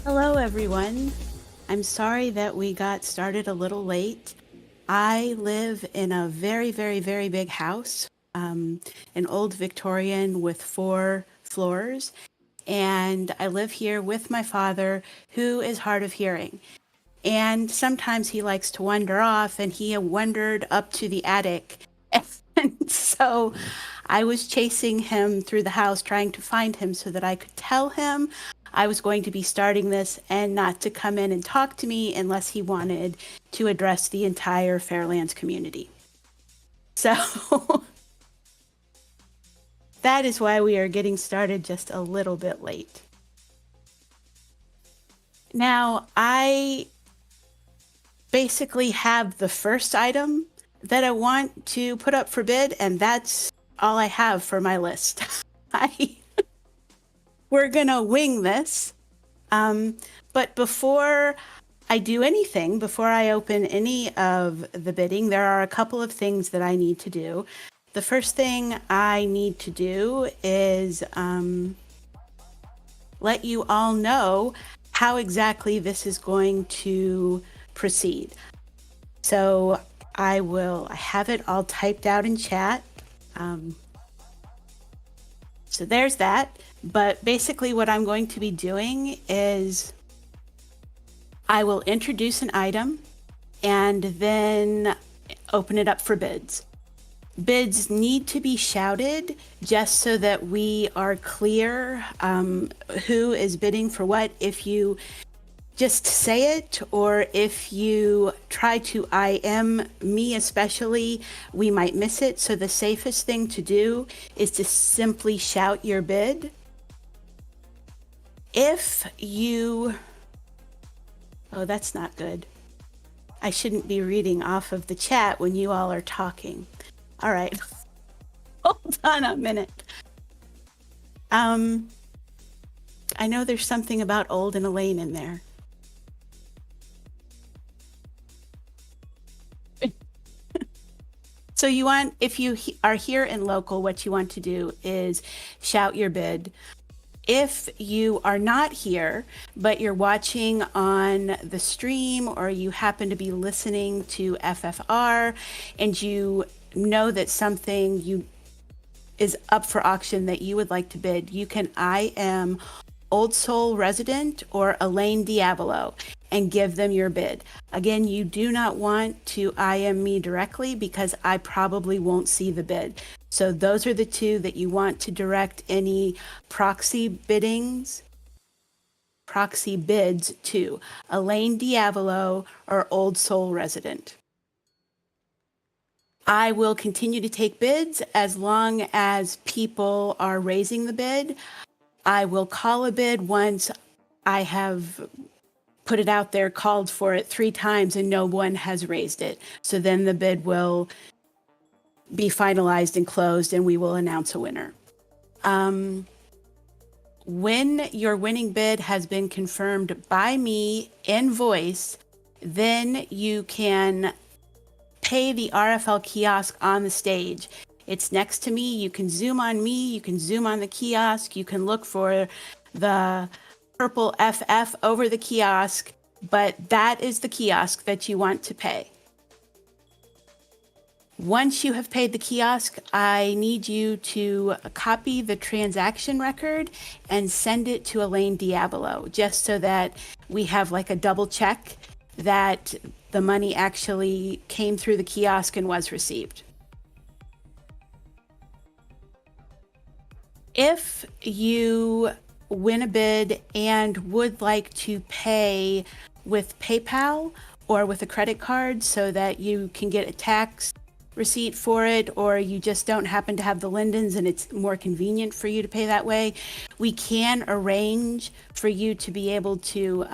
Hello, everyone. I'm sorry that we got started a little late. I live in a very, very, very big house, an old Victorian with 4 floors, and I live here with my father, who is hard of hearing. And sometimes he likes to wander off, and he wandered up to the attic. And so I was chasing him through the house, trying to find him so that I could tell him I was going to be starting this and not to come in and talk to me unless he wanted to address the entire Fairlands community. So that is why we are getting started just a little bit late. Now, I basically have the first item that I want to put up for bid, and that's all I have for my list. We're gonna wing this. But before I do anything, before I open any of the bidding, there are a couple of things that I need to do. The first thing I need to do is let you all know how exactly this is going to proceed. So I have it all typed out in chat. So there's that. But basically what I'm going to be doing is I will introduce an item and then open it up for bids. Bids need to be shouted just so that we are clear who is bidding for what. If you just say it, or if you try to IM me especially, we might miss it. So the safest thing to do is to simply shout your bid. If you... Oh, that's not good. I shouldn't be reading off of the chat when you all are talking. All right. Hold on a minute. I know there's something about Old and Elayne in there. So you want, if you are here in local, what you want to do is shout your bid. If you are not here, but you're watching on the stream, or you happen to be listening to FFR and you know that something is up for auction that you would like to bid, you can IM Oldesoul Resident or Elayne Diavolo and give them your bid. Again, you do not want to IM me directly because I probably won't see the bid. So those are the two that you want to direct any proxy bids to: Elayne Diavolo or Oldesoul Resident. I will continue to take bids as long as people are raising the bid. I will call a bid once I have put it out there, called for it 3 times, and no one has raised it. So then the bid will be finalized and closed, and we will announce a winner. When your winning bid has been confirmed by me in voice, then you can pay the RFL kiosk on the stage. It's next to me. You can zoom on me. You can zoom on the kiosk. You can look for the purple FF over the kiosk, but that is the kiosk that you want to pay. Once you have paid the kiosk, I need you to copy the transaction record and send it to Elayne Diavolo, just so that we have like a double check that the money actually came through the kiosk and was received. If you win a bid and would like to pay with PayPal or with a credit card so that you can get a tax receipt for it, or you just don't happen to have the Lindens and it's more convenient for you to pay that way, we can arrange for you to be able to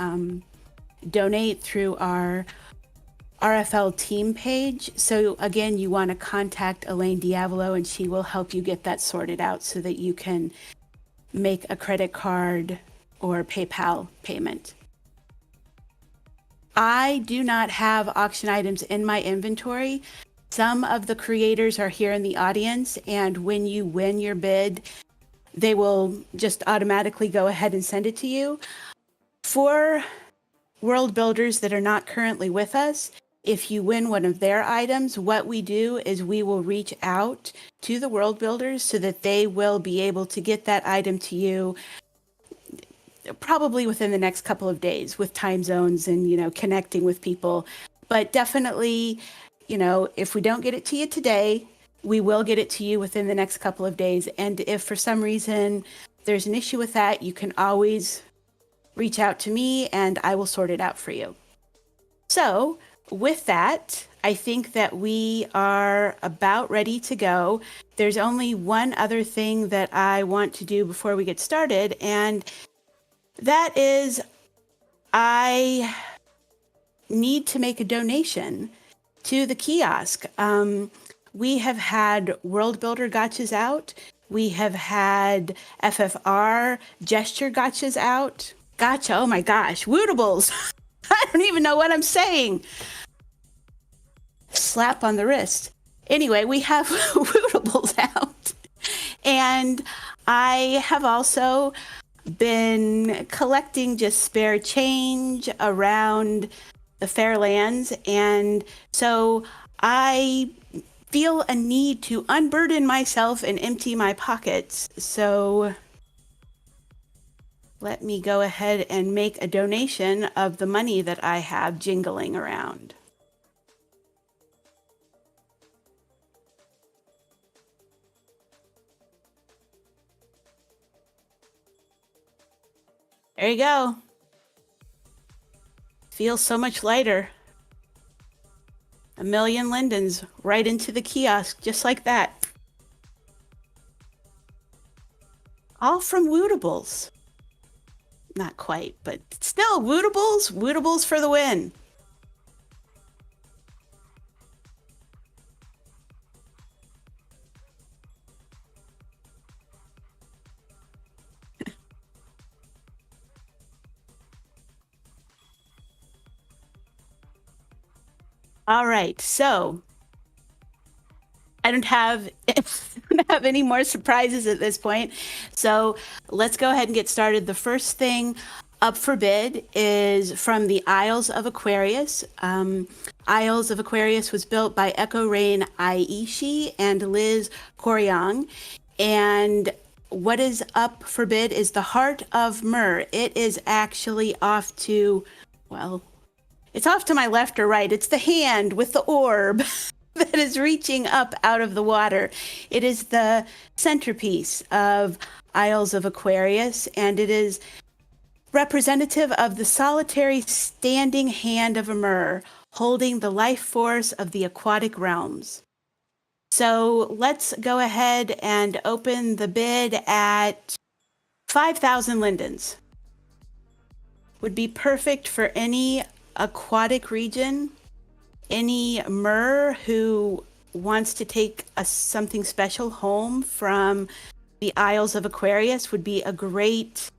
donate through our RFL team page. So again, you want to contact Elayne Diavolo and she will help you get that sorted out so that you can make a credit card or PayPal payment. I do not have auction items in my inventory. Some of the creators are here in the audience, and when you win your bid, they will just automatically go ahead and send it to you. For world builders that are not currently with us, if you win one of their items, what we do is we will reach out to the world builders so that they will be able to get that item to you probably within the next couple of days with time zones and, connecting with people. But definitely, if we don't get it to you today, we will get it to you within the next couple of days. And if for some reason there's an issue with that, you can always reach out to me and I will sort it out for you. So with that, I think that we are about ready to go. There's only one other thing that I want to do before we get started, and that is I need to make a donation to the kiosk. We have had World Builder gotchas out. We have had FFR gesture gotchas out. Gotcha, oh my gosh, Wootables. I don't even know what I'm saying. Slap on the wrist. Anyway, we have Wootables out. And I have also been collecting just spare change around the Fairlands. And so I feel a need to unburden myself and empty my pockets. So let me go ahead and make a donation of the money that I have jingling around. There you go. Feels so much lighter. 1,000,000 lindens right into the kiosk, just like that. All from Wootables. Not quite, but still, Wootables for the win. All right, so I don't have any more surprises at this point. So let's go ahead and get started. The first thing up for bid is from the Isles of Aquarius. Isles of Aquarius was built by Echo Rain Aishi and Liz Koryong. And what is up for bid is the Heart of Myrrh. It is actually off to, well, it's off to my left or right. It's the hand with the orb that is reaching up out of the water. It is the centerpiece of Isles of Aquarius, and it is representative of the solitary standing hand of a Myrrh, holding the life force of the aquatic realms. So let's go ahead and open the bid at 5,000 lindens. Would be perfect for any aquatic region. Any Myrrh who wants to take something special home from the Isles of Aquarius would be a great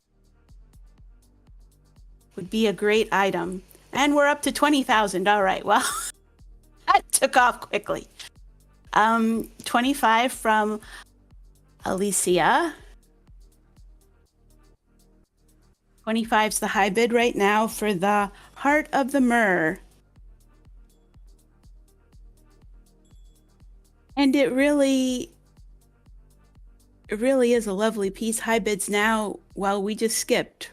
item. And we're up to 20,000. All right, well, that took off quickly. 25 from Alicia. 25's the high bid right now for the Heart of the Myrrh. And it really is a lovely piece. High bids now, well, we just skipped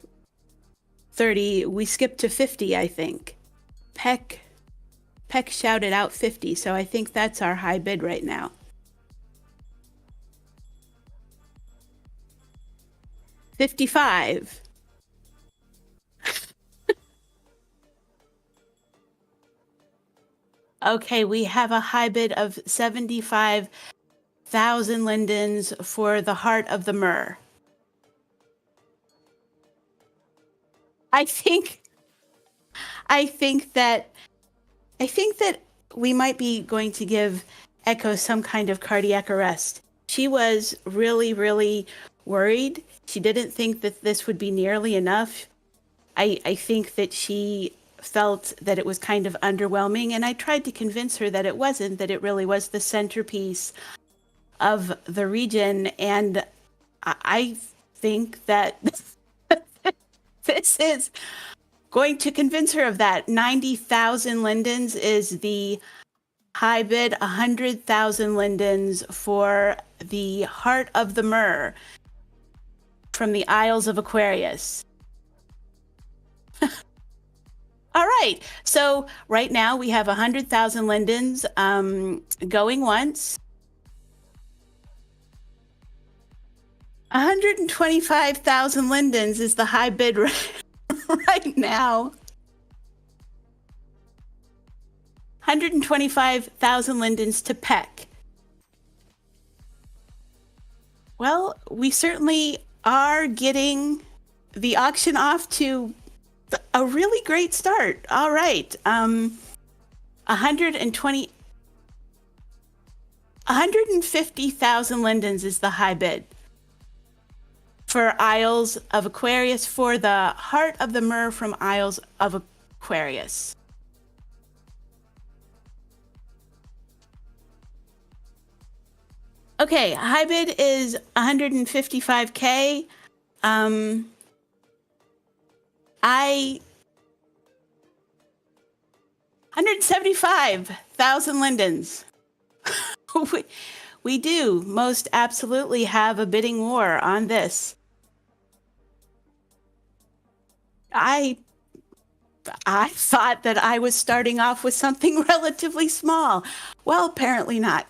30. We skipped to 50, I think. Peck shouted out 50, so I think that's our high bid right now. 55. Okay, we have a high bid of 75,000 lindens for the Heart of the Myrrh. I think that we might be going to give Echo some kind of cardiac arrest. She was really, really worried. She didn't think that this would be nearly enough. I think that she felt that it was kind of underwhelming, and I tried to convince her that it wasn't, that it really was the centerpiece of the region. And I think that This is going to convince her of that. 90,000 lindens is the high bid. 100,000 lindens for the Heart of the Myrrh from the Isles of Aquarius. All right. So right now we have 100,000 lindens going once. 125,000 lindens is the high bid right now. 125,000 lindens to Peck. Well, we certainly are getting the auction off to a really great start. All right. 150,000 lindens is the high bid for Isles of Aquarius, for the Heart of the Myrrh from Isles of Aquarius. Okay, high bid is 155K. 175,000 lindens. We do most absolutely have a bidding war on this. I thought that I was starting off with something relatively small. Well, apparently not.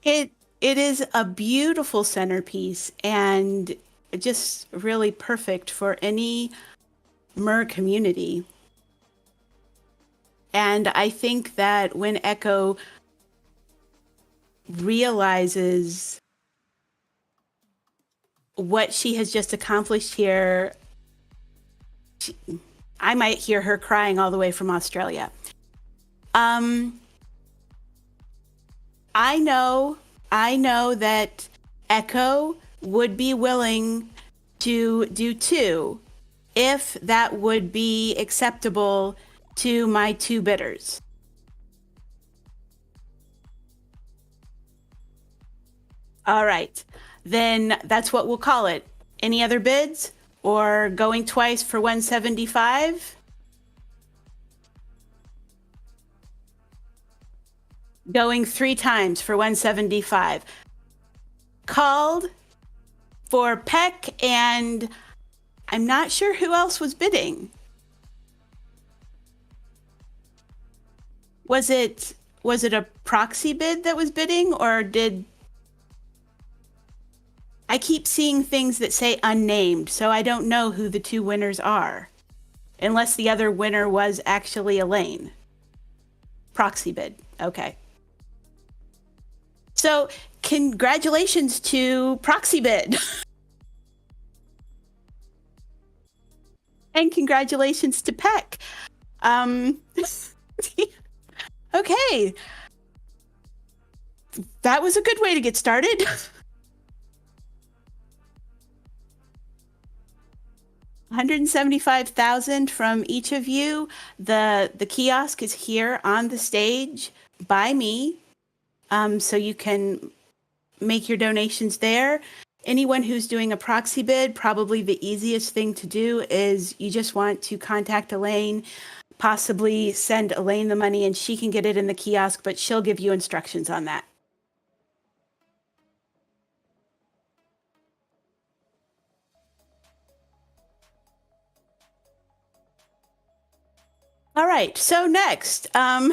It is a beautiful centerpiece and just really perfect for any Myrrh community. And I think that when Echo realizes what she has just accomplished here, I might hear her crying all the way from Australia. I know that Echo would be willing to do 2 if that would be acceptable to my 2 bidders. All right, then that's what we'll call it. Any other bids or going twice for 175? Going 3 times for 175. Called for Peck, and I'm not sure who else was bidding. Was it a proxy bid that was bidding, or did I keep seeing things that say unnamed, so I don't know who the 2 winners are, unless the other winner was actually Elayne. Proxy bid. Okay. So congratulations to Proxy Bid. And congratulations to Peck. Okay. That was a good way to get started. $175,000 from each of you. The kiosk is here on the stage by me. So you can make your donations there. Anyone who's doing a proxy bid, probably the easiest thing to do is you just want to contact Elayne, possibly send Elayne the money and she can get it in the kiosk, but she'll give you instructions on that. All right, so next, I'm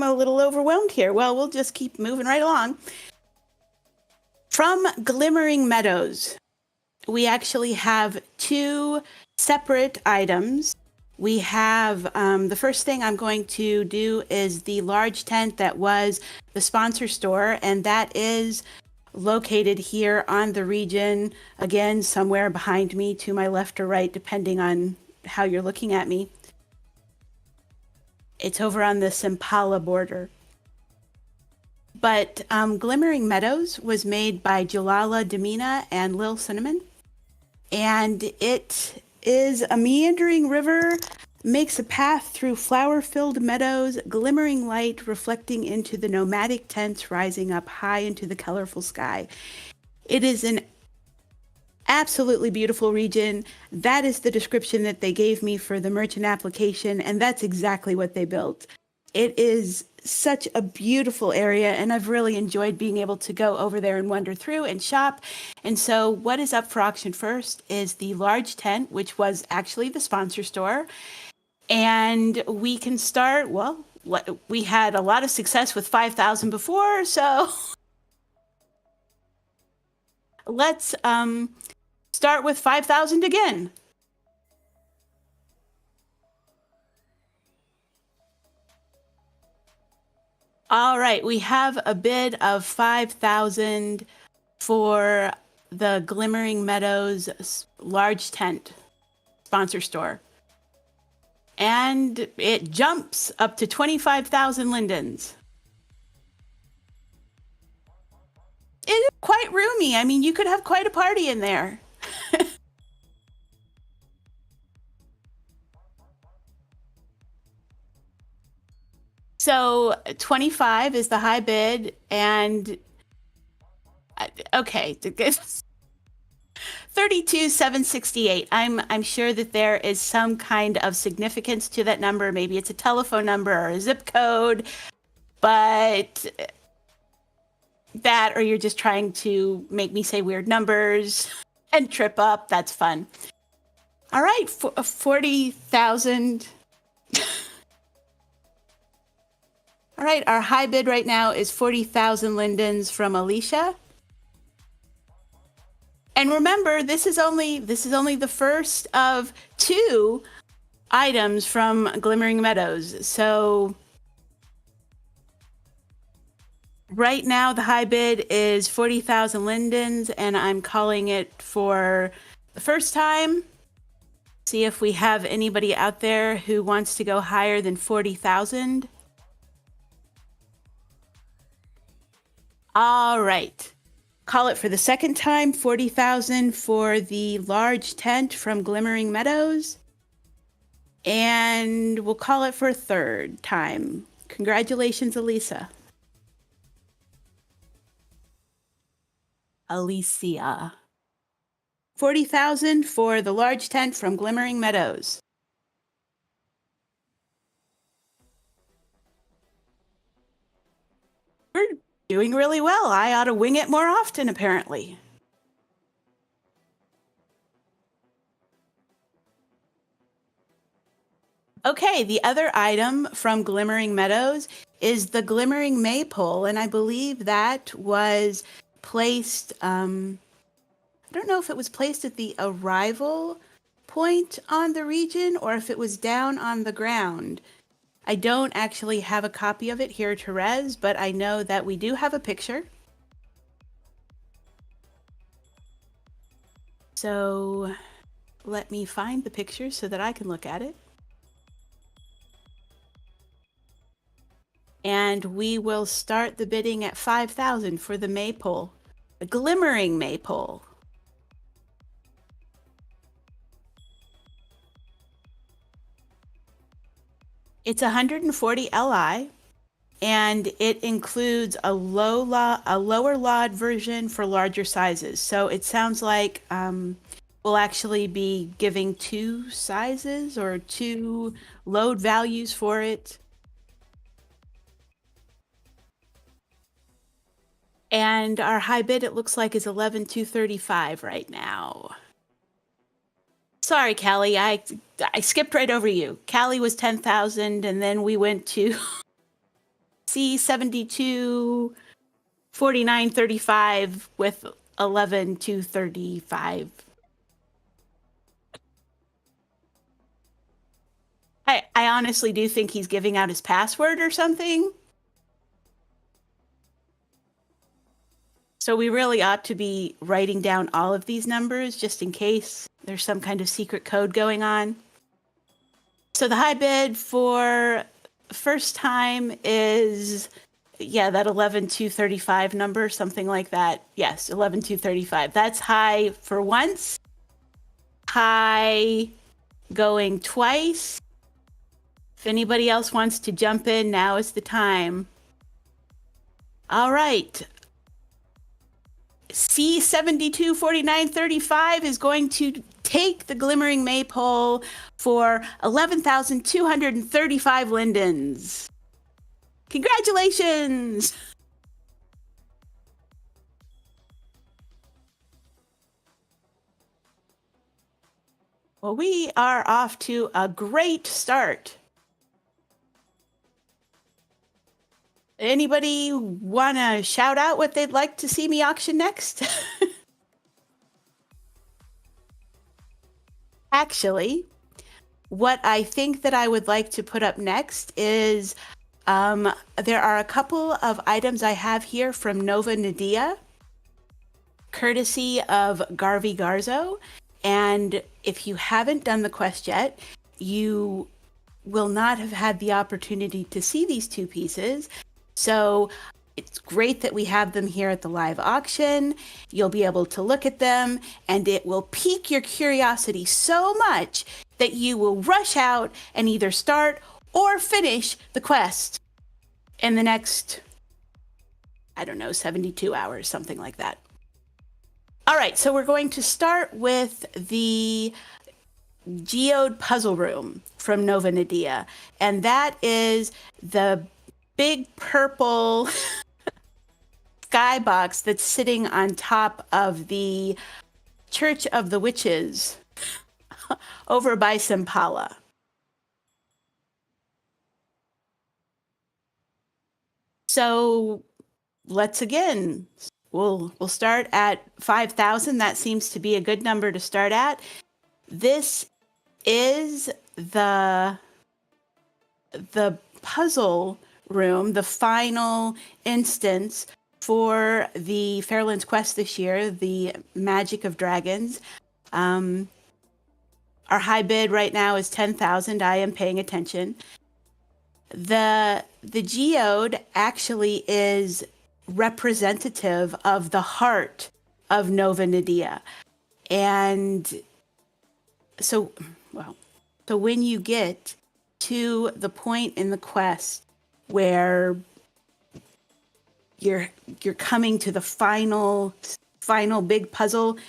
a little overwhelmed here. Well, we'll just keep moving right along. From Glimmering Meadows, we actually have 2 separate items. We have, the first thing I'm going to do is the large tent that was the sponsor store, and that is located here on the region, again, somewhere behind me, to my left or right, depending on how you're looking at me. It's over on the Sambeaubee border. But Glimmering Meadows was made by Jalala Demina and Lil Cinnamon. And it is a meandering river makes a path through flower-filled meadows, glimmering light reflecting into the nomadic tents rising up high into the colorful sky. It is an absolutely beautiful region. That is the description that they gave me for the merchant application, and that's exactly what they built. It is such a beautiful area, and I've really enjoyed being able to go over there and wander through and shop. And so what is up for auction first is the large tent, which was actually the sponsor store. And we can start, well, we had a lot of success with 5,000 before, so let's start with 5,000 again. All right, we have a bid of 5,000 for the Glimmering Meadows large tent sponsor store. And it jumps up to 25,000 lindens. It is quite roomy. I mean, you could have quite a party in there. So 25 is the high bid, and okay, 32,768. I'm sure that there is some kind of significance to that number. Maybe it's a telephone number or a zip code, but that, or you're just trying to make me say weird numbers and trip up. That's fun. All right, 40,000. All right, our high bid right now is 40,000 lindens from Alicia. And remember, this is only the first of 2 items from Glimmering Meadows. So right now the high bid is 40,000 lindens, and I'm calling it for the first time. See if we have anybody out there who wants to go higher than 40,000. All right. Call it for the second time, 40,000 for the large tent from Glimmering Meadows. And we'll call it for a third time. Congratulations, Alicia. Alicia. 40,000 for the large tent from Glimmering Meadows. We're doing really well. I ought to wing it more often, apparently. Okay, the other item from Glimmering Meadows is the Glimmering Maypole, and I believe that was placed, I don't know if it was placed at the arrival point on the region or if it was down on the ground. I don't actually have a copy of it here to res, but I know that we do have a picture. So let me find the picture so that I can look at it. And we will start the bidding at 5,000 for the maypole, the Glimmering Maypole. It's 140 Li, and it includes a lower LOD version for larger sizes. So it sounds like we'll actually be giving 2 sizes or 2 load values for it. And our high bid, it looks like, is 11,235 right now. Sorry, Callie, I skipped right over you. Callie was 10,000, and then we went to C72, 49.35 with 11,235. I honestly do think he's giving out his password or something. So we really ought to be writing down all of these numbers just in case there's some kind of secret code going on. So the high bid for first time is, yeah, that 11,235 number, something like that. Yes, 11,235. That's high for once. High going twice. If anybody else wants to jump in, now is the time. All right. C724935 is going to take the Glimmering Maypole for 11,235 lindens. Congratulations! Well, we are off to a great start. Anybody want to shout out what they'd like to see me auction next? Actually, what I think that I would like to put up next is there are a couple of items I have here from Nova Nadia, courtesy of Garvey Garzo. And if you haven't done the quest yet, you will not have had the opportunity to see these two pieces. So it's great that we have them here at the live auction. You'll be able to look at them, and it will pique your curiosity so much that you will rush out and either start or finish the quest in the next, 72 hours, something like that. All right, so we're going to start with the Geode Puzzle Room from Nova Nadia, and that is the big purple skybox that's sitting on top of the Church of the Witches over by Simpala. So let's again. We'll start at 5,000. That seems to be a good number to start at. This is the puzzle room, the final instance for the Fairlands quest this year, the Magic of Dragons. Our high bid right now is 10,000. I am paying attention. The geode actually is representative of the heart of Nova Nadia. And so when you get to the point in the quest where you're coming to the final big puzzle,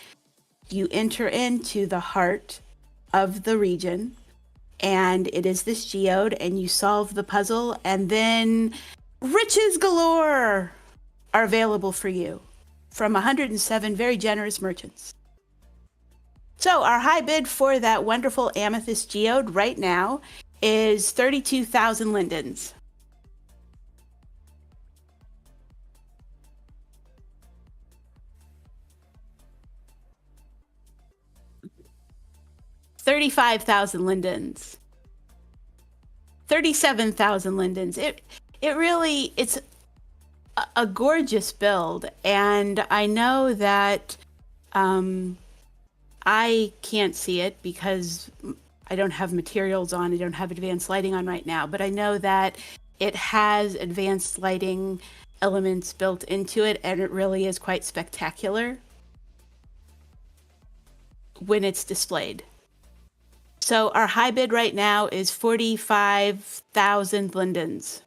you enter into the heart of the region, and it is this geode, and you solve the puzzle, and then riches galore are available for you from 107 very generous merchants. So our high bid for that wonderful amethyst geode right now is 32,000 lindens. $35,000 lindens. 37,000 lindens. It's a gorgeous build, and I know that I can't see it because I don't have materials on. I don't have advanced lighting on right now, but I know that it has advanced lighting elements built into it, and it really is quite spectacular when it's displayed. So our high bid right now is 45,000 lindens.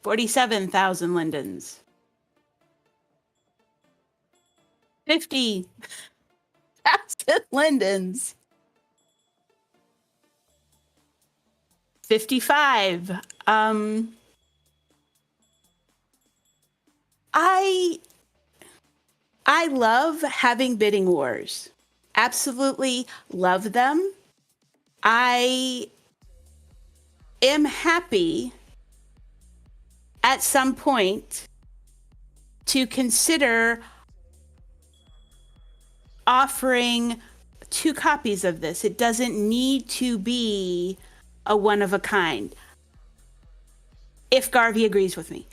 47,000 lindens. 50,000 lindens. 55. I love having bidding wars. Absolutely love them. I am happy at some point to consider offering 2 copies of this. It doesn't need to be a one of a kind, if Garvey agrees with me.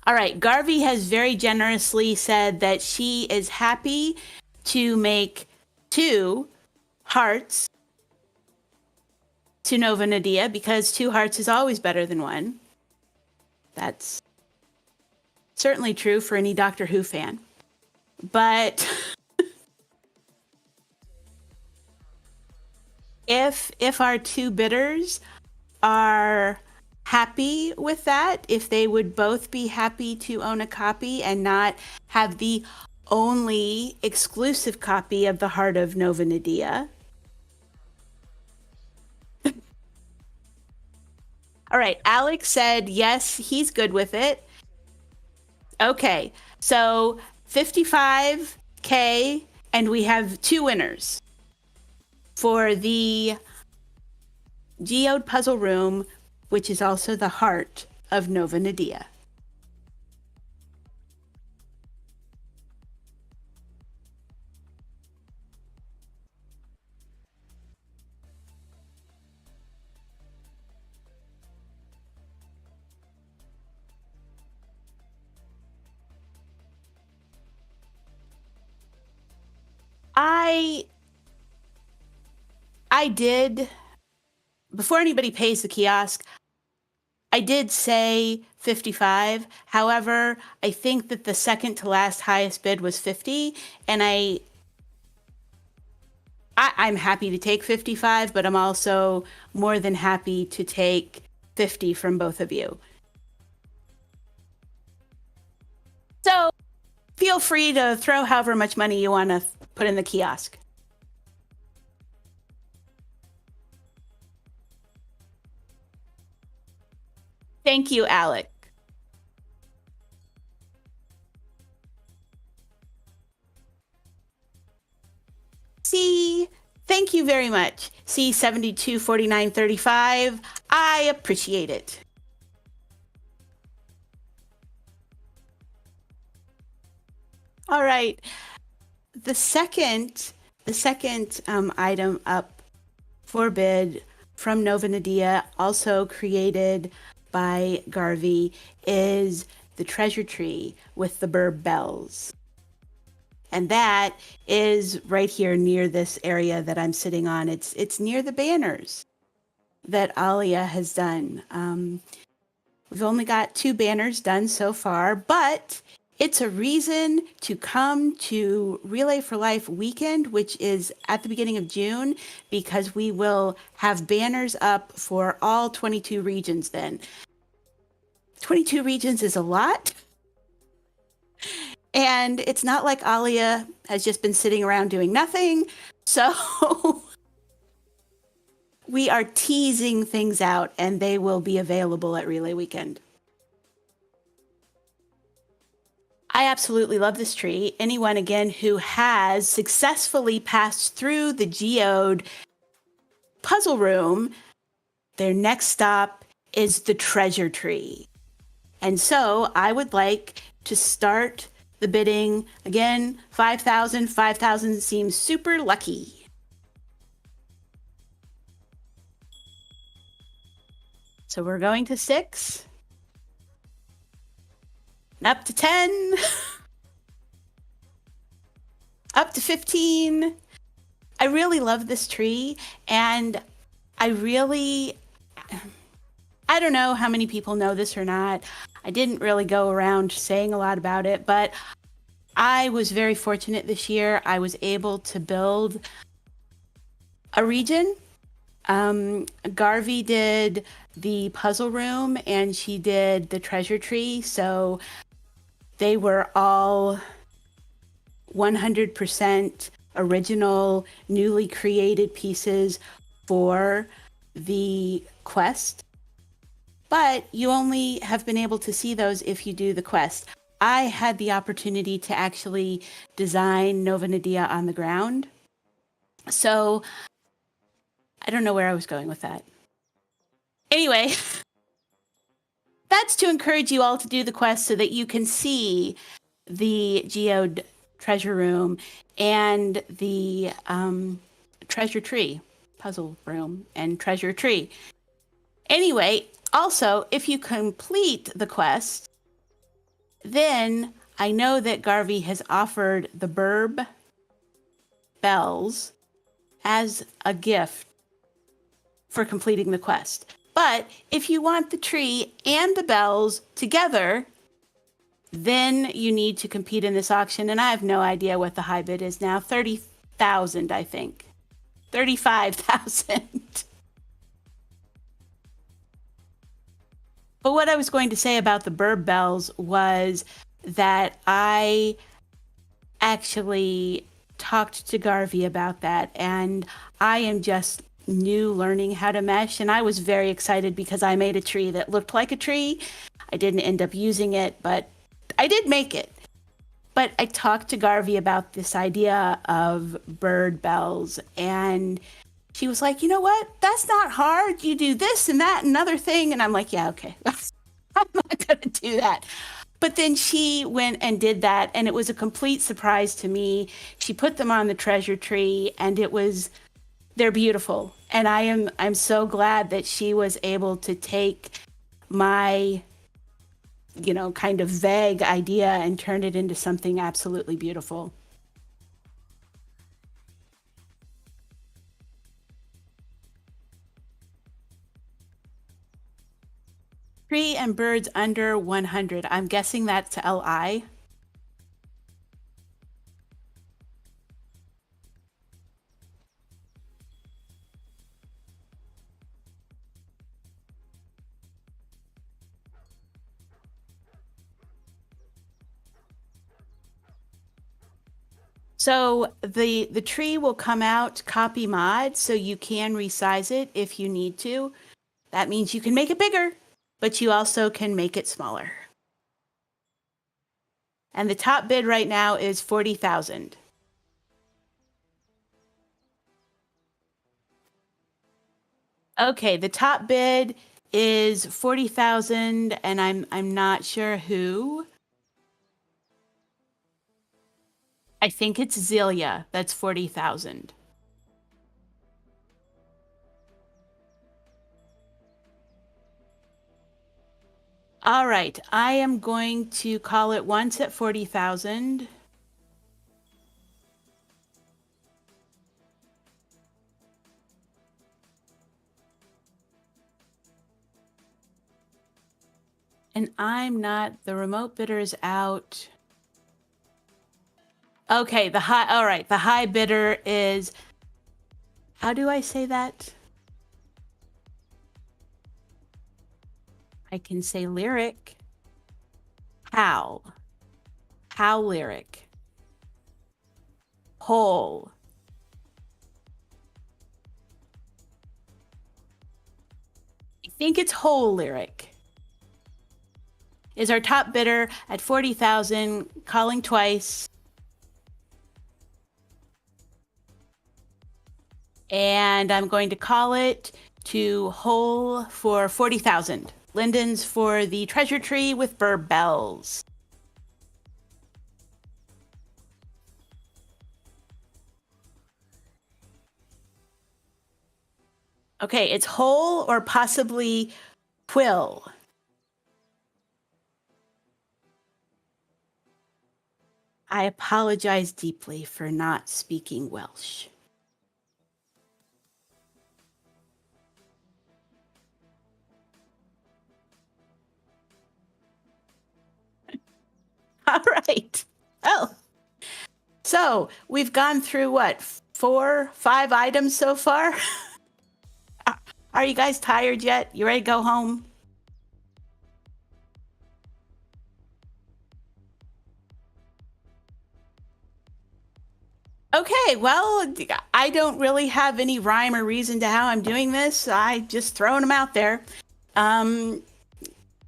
All right, Garvey has very generously said that she is happy to make 2 hearts to Nova Nadia because 2 hearts is always better than 1. That's certainly true for any Doctor Who fan. But if our two bidders are happy with that, if they would both be happy to own a copy and not have the only exclusive copy of the Heart of Nova Nadia. All right, Alex said yes, he's good with it. Okay, so 55K, and we have two winners for the Geode Puzzle Room, which is also the Heart of Nova Nadia. I did, before anybody pays the kiosk, I did say 55. However, I think that the second to last highest bid was 50, and I'm happy to take 55, but I'm also more than happy to take 50 from both of you. So feel free to throw however much money you want to put in the kiosk. Thank you, Alec. C, thank you very much. C 724935. I appreciate it. All right. The second item up for bid from Nova Nadia, also created by Garvey, is the treasure tree with the burb bells. And that is right here near this area that I'm sitting on. It's near the banners that Alia has done. We've only got 2 banners done so far, but it's a reason to come to Relay for Life weekend, which is at the beginning of June, because we will have banners up for all 22 regions then. 22 regions is a lot. And it's not like Alia has just been sitting around doing nothing. So we are teasing things out, and they will be available at Relay Weekend. I absolutely love this tree. Anyone, again, who has successfully passed through the Geode Puzzle Room, their next stop is the treasure tree. And so I would like to start the bidding. Again, 5,000. 5,000 seems super lucky. So we're going to 6. Up to 10. Up to 15. I really love this tree, and I don't know how many people know this or not. I didn't really go around saying a lot about it, but I was very fortunate this year. I was able to build a region. Garvey did the puzzle room, and she did the treasure tree. So they were all 100% original, newly created pieces for the quest. But you only have been able to see those if you do the quest. I had the opportunity to actually design Nova Nadia on the ground. So I don't know where I was going with that. Anyway, that's to encourage you all to do the quest so that you can see the Geode treasure room and the treasure tree puzzle room and treasure tree. Anyway, also, if you complete the quest, then I know that Garvey has offered the burb bells as a gift for completing the quest. But if you want the tree and the bells together, then you need to compete in this auction. And I have no idea what the high bid is now. 30,000, I think. $35,000. But what I was going to say about the burb bells was that I actually talked to Garvey about that, and I am just new learning how to mesh, and I was very excited because I made a tree that looked like a tree. I didn't end up using it, but I did make it. But I talked to Garvey about this idea of bird bells, and she was like, you know what? That's not hard. You do this and that and another thing. And I'm like, yeah, okay. I'm not going to do that. But then she went and did that, and it was a complete surprise to me. She put them on the treasure tree, and they're beautiful. And I'm so glad that she was able to take my, kind of vague idea and turn it into something absolutely beautiful. Tree and birds under 100. I'm guessing that's LI. So the tree will come out copy mod, so you can resize it if you need to. That means you can make it bigger, but you also can make it smaller. And the top bid right now is 40,000. Okay, the top bid is 40,000, and I'm not sure who. I think it's Zelia. That's 40,000. All right, I am going to call it once at 40,000. And the remote bidder is out. Okay, the high bidder is, how do I say that? I can say lyric. How lyric. Whole. I think it's whole lyric. Is our top bidder at 40,000, calling twice. And I'm going to call it to whole for 40,000. Linden's for the treasure tree with burb bells. Okay, it's whole or possibly quill. I apologize deeply for not speaking Welsh. All right. Oh, so we've gone through what, 4, 5 items so far? Are you guys tired yet? You ready to go home? Okay, well, I don't really have any rhyme or reason to how I'm doing this. I just throwing them out there.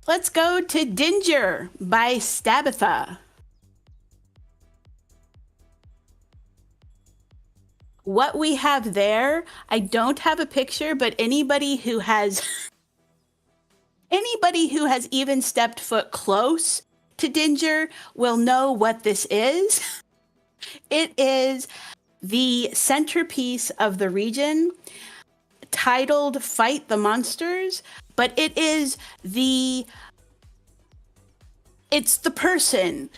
Let's go to Dinger by Stabitha. What we have there, I don't have a picture, but anybody who has even stepped foot close to Dinger will know what this is. It is the centerpiece of the region, titled Fight the Monsters, but it's the person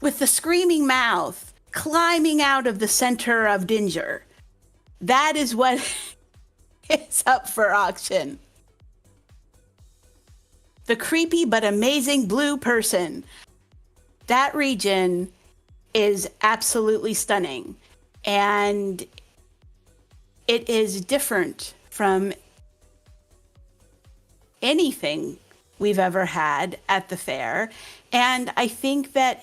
with the screaming mouth climbing out of the center of Dinger. That is what is up for auction. The creepy but amazing blue person. That region is absolutely stunning. And it is different from anything we've ever had at the fair. And I think that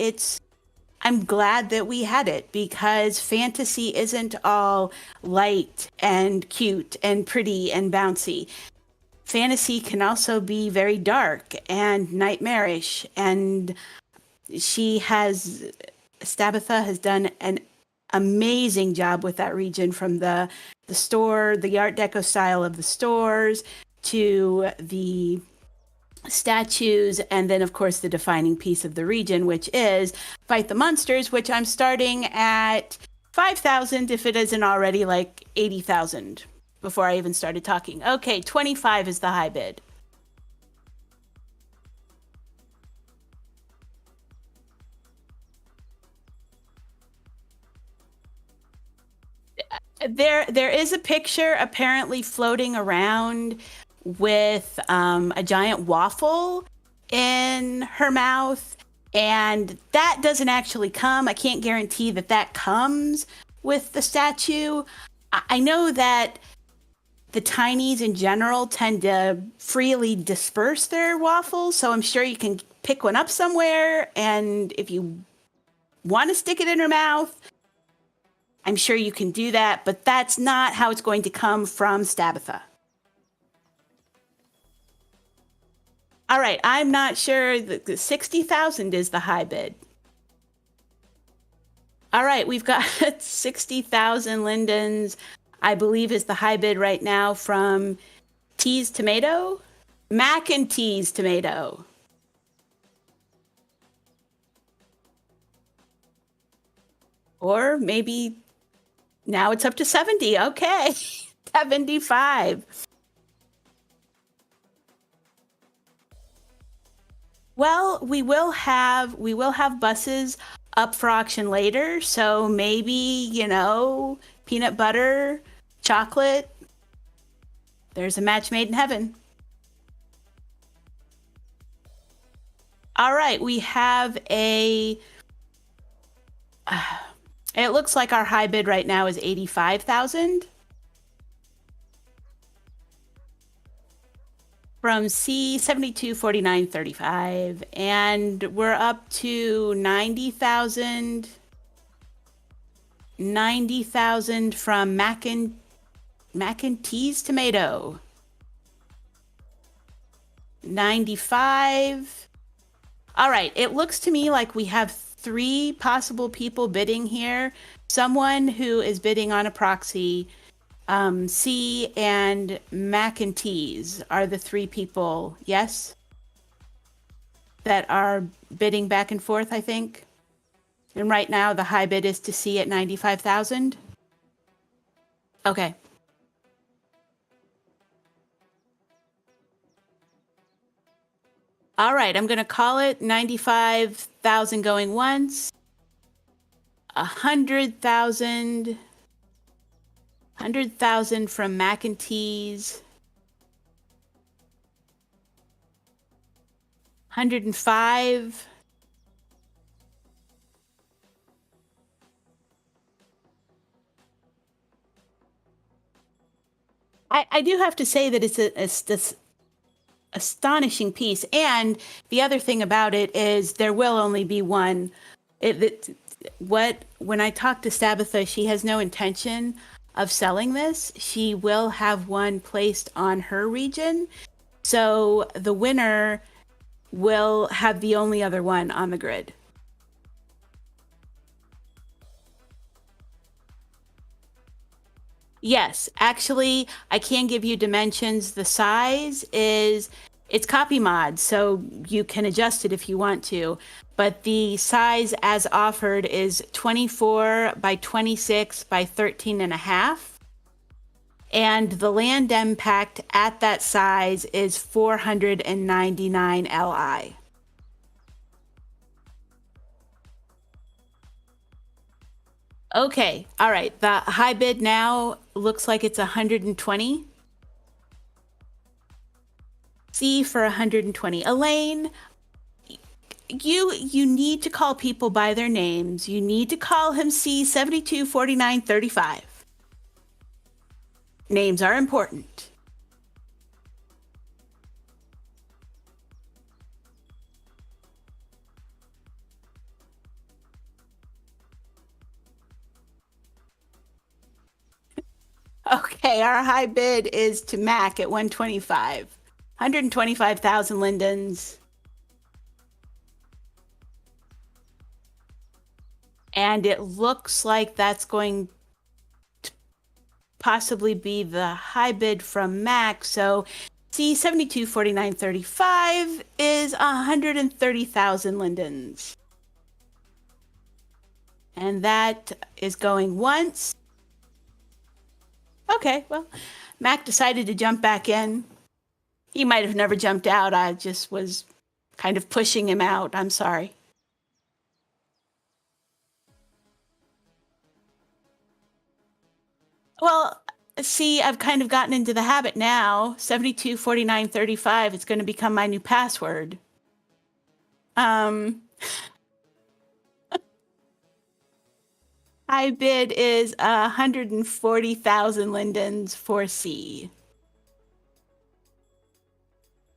I'm glad that we had it, because fantasy isn't all light and cute and pretty and bouncy. Fantasy can also be very dark and nightmarish. And Stabitha has done an amazing job with that region, from the store, the Art Deco style of the stores, to the statues, and then of course the defining piece of the region, which is Fight the Monsters, which I'm starting at 5,000 if it isn't already like 80,000 before I even started talking. Okay, 25 is the high bid. There is a picture apparently floating around with a giant waffle in her mouth, and that doesn't actually come. I can't guarantee that that comes with the statue. I know that the tinies in general tend to freely disperse their waffles, so I'm sure you can pick one up somewhere, and if you want to stick it in her mouth, I'm sure you can do that, but that's not how it's going to come from Stabitha. All right, I'm not sure. The 60,000 is the high bid. All right, we've got 60,000 lindens, I believe, is the high bid right now from Tease Tomato? Mac and Tease Tomato. Or maybe now it's up to 70. Okay, 75. Well, we will have buses up for auction later, so maybe, peanut butter, chocolate. There's a match made in heaven. All right, we have it looks like our high bid right now is 85,000. From C724935, and we're up to 90,000. 90,000 from Mac and Tease Tomato. 95. All right, it looks to me like we have 3 possible people bidding here. Someone who is bidding on a proxy. C and Mac and Tease are the 3 people, yes? That are bidding back and forth, I think. And right now the high bid is to C at 95,000. Okay. All right, I'm going to call it 95,000 going once. 100,000. 100,000 from Mac and Tease. 105. I do have to say that it's this astonishing piece, and the other thing about it is there will only be one. When I talk to Stabitha, she has no intention of selling this. She will have one placed on her region, so the winner will have the only other one on the grid. Yes, actually, I can give you dimensions. The size it's copy mod, so you can adjust it if you want to. But the size as offered is 24 by 26 by 13 and a half. And the land impact at that size is 499 Li. Okay, all right. The high bid now looks like it's 120. C for 120. Elayne, you need to call people by their names. You need to call him C724935. Names are important. Okay, our high bid is to Mac at 125. 125,000 lindens. And it looks like that's going to possibly be the high bid from Mac. So C 7249.35 is 130,000 lindens. And that is going once. Okay, well, Mac decided to jump back in. He might have never jumped out. I just was kind of pushing him out. I'm sorry. Well, see, I've kind of gotten into the habit now. 7249.35, it's going to become my new password. High bid is 140,000 lindens for C.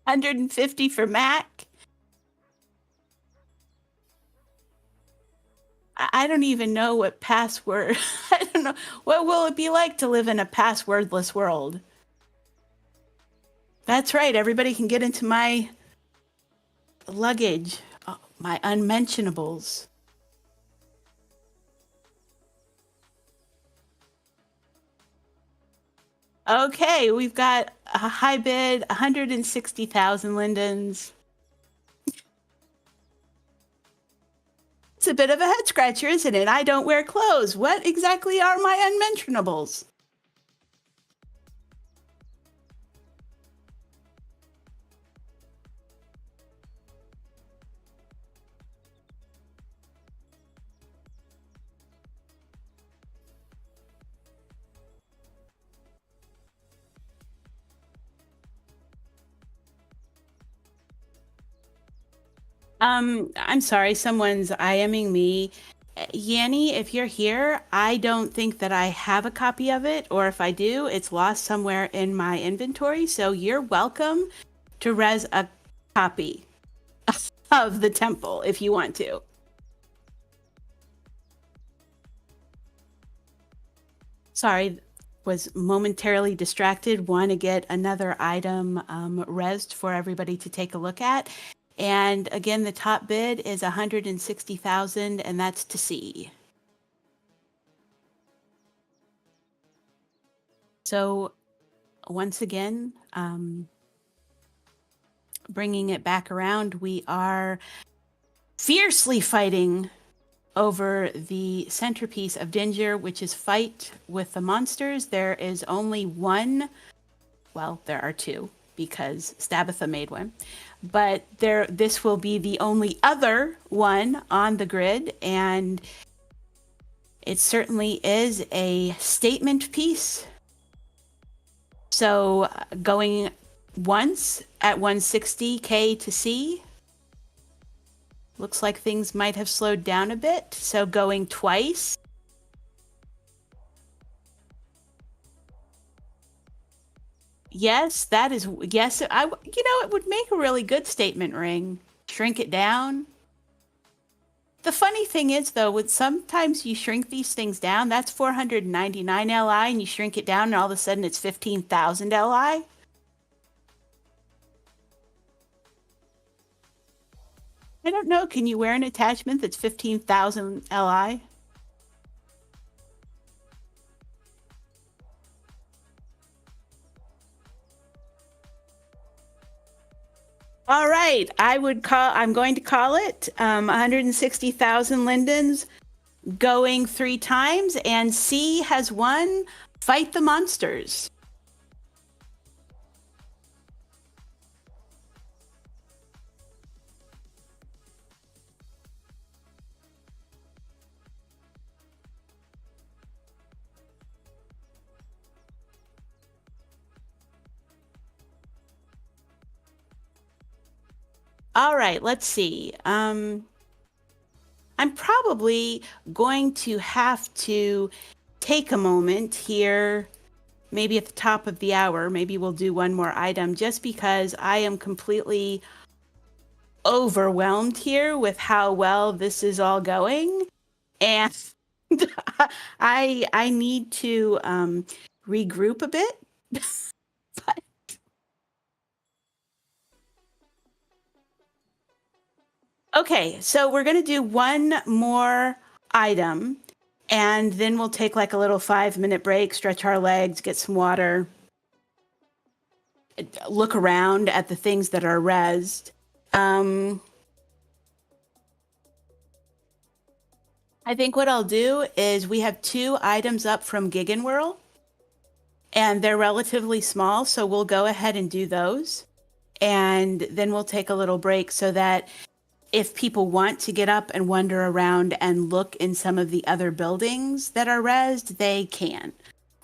150 for Mac. I don't even know what password. I don't know. What will it be like to live in a passwordless world? That's right. Everybody can get into my luggage, my unmentionables. Okay, we've got a high bid, 160,000 lindens. It's a bit of a head scratcher, isn't it? I don't wear clothes. What exactly are my unmentionables? I'm sorry, someone's IMing me. Yanni, if you're here, I don't think that I have a copy of it, or if I do, it's lost somewhere in my inventory. So you're welcome to res a copy of the temple if you want to. Sorry, was momentarily distracted. Want to get another item resed for everybody to take a look at. And again, the top bid is 160,000, and that's to see. So once again, bringing it back around, we are fiercely fighting over the centerpiece of Dinger, which is fight with the monsters. There is only one, well, there are two, because Stabitha made one. But this will be the only other one on the grid, and it certainly is a statement piece. So going once at 160K to C, looks like things might have slowed down a bit. So going twice. Yes, that is, yes, it would make a really good statement ring. Shrink it down. The funny thing is, though, with sometimes you shrink these things down, that's 499 Li, and you shrink it down, and all of a sudden it's 15,000 Li. I don't know. Can you wear an attachment that's 15,000 Li? All right, I'm going to call it 160,000 lindens going 3 times, and C has won Fight the Monsters. All right, let's see. I'm probably going to have to take a moment here maybe at the top of the hour, maybe we'll do one more item just because I am completely overwhelmed here with how well this is all going. And I need to regroup a bit. But okay, so we're going to do one more item, and then we'll take like a little 5-minute break, stretch our legs, get some water, look around at the things that are rezzed. I think what I'll do is we have 2 items up from Gigan World, and they're relatively small, so we'll go ahead and do those. And then we'll take a little break so that if people want to get up and wander around and look in some of the other buildings that are rezzed, they can,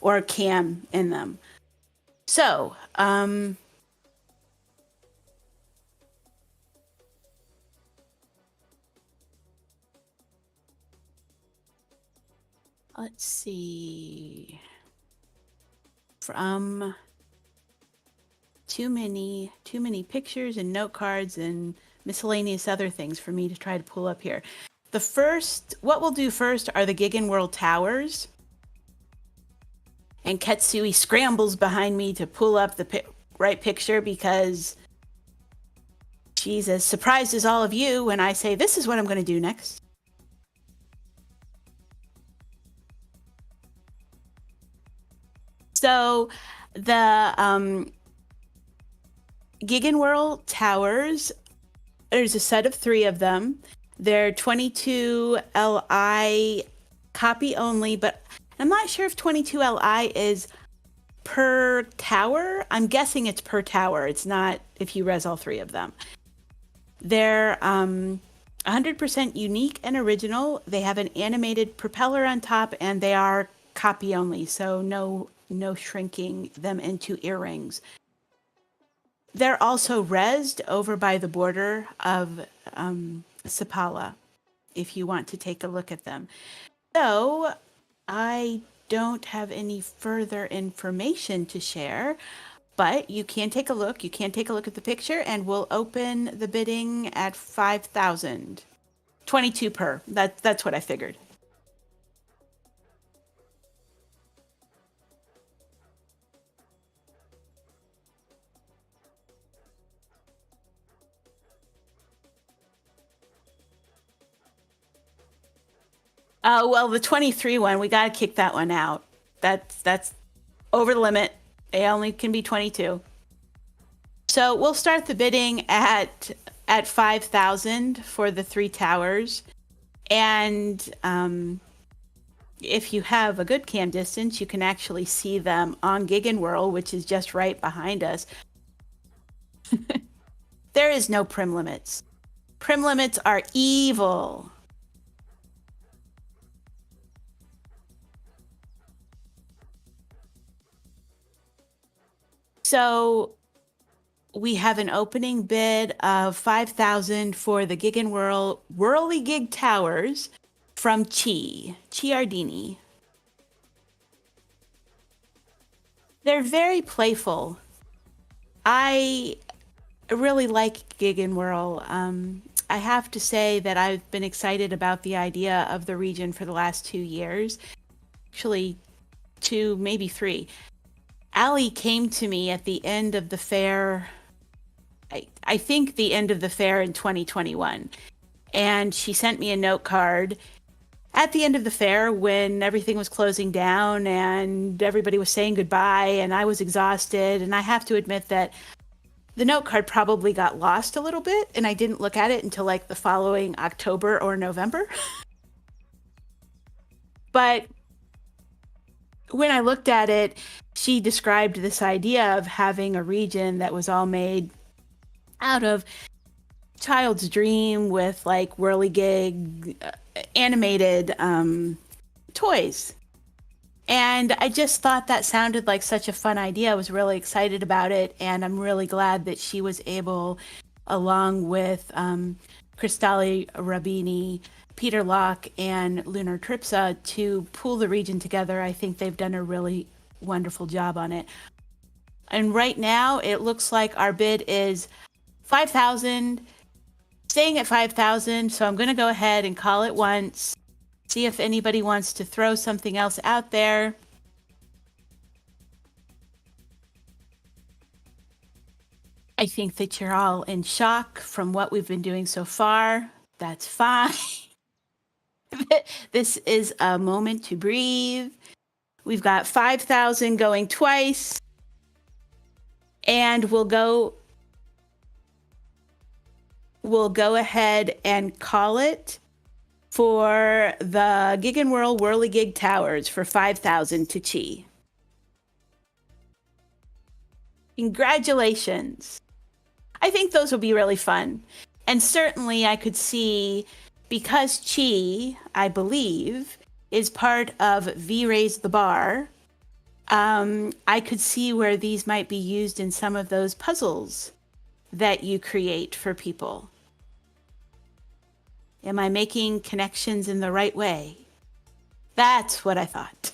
or can in them. So, let's see. From too many pictures and note cards and miscellaneous other things for me to try to pull up here. What we'll do first are the Gigan World Towers. And Ketsui scrambles behind me to pull up the right picture because she's as surprised as all of you when I say, this is what I'm going to do next. So the Gigan World Towers, there's a set of 3 of them. They're 22 Li copy only, but I'm not sure if 22 Li is per tower. I'm guessing it's per tower. It's not if you res all 3 of them. They're 100% unique and original. They have an animated propeller on top, and they are copy only, so no shrinking them into earrings. They're also rezzed over by the border of Sapala, if you want to take a look at them. So I don't have any further information to share, but you can take a look. You can take a look at the picture, and we'll open the bidding at 5,000. 22 per. That's what I figured. Oh, well, the 23 one, we got to kick that one out. That's over the limit. They only can be 22. So we'll start the bidding at 5,000 for the 3 towers. And if you have a good cam distance, you can actually see them on Gigan World, which is just right behind us. There is no prim limits. Prim limits are evil. So we have an opening bid of 5,000 for the Gigan World Whirligig Towers from Ciardini. They're very playful. I really like Gigan World. I have to say that I've been excited about the idea of the region for the last 2 years. Actually, 2, maybe 3. Allie came to me at the end of the fair, I think the end of the fair in 2021. And she sent me a note card at the end of the fair when everything was closing down and everybody was saying goodbye and I was exhausted. And I have to admit that the note card probably got lost a little bit and I didn't look at it until like the following October or November. But when I looked at it, she described this idea of having a region that was all made out of child's dream with like whirligig animated toys. And I just thought that sounded like such a fun idea. I was really excited about it. And I'm really glad that she was able, along with Cristalli Rabini, Peter Locke, and Lunar Tripsa, to pool the region together. I think they've done a really, wonderful job on it. And right now, it looks like our bid is 5,000, staying at 5,000. So I'm going to go ahead and call it once, see if anybody wants to throw something else out there. I think that you're all in shock from what we've been doing so far. That's fine. This is a moment to breathe. We've got 5,000 going twice. And we'll go ahead and call it for the Gigan World Whirligig Towers for 5,000 to Chi. Congratulations. I think those will be really fun. And certainly I could see, because Chi, I believe, is part of V Raise the Bar, I could see where these might be used in some of those puzzles that you create for people. Am I making connections in the right way? That's what I thought.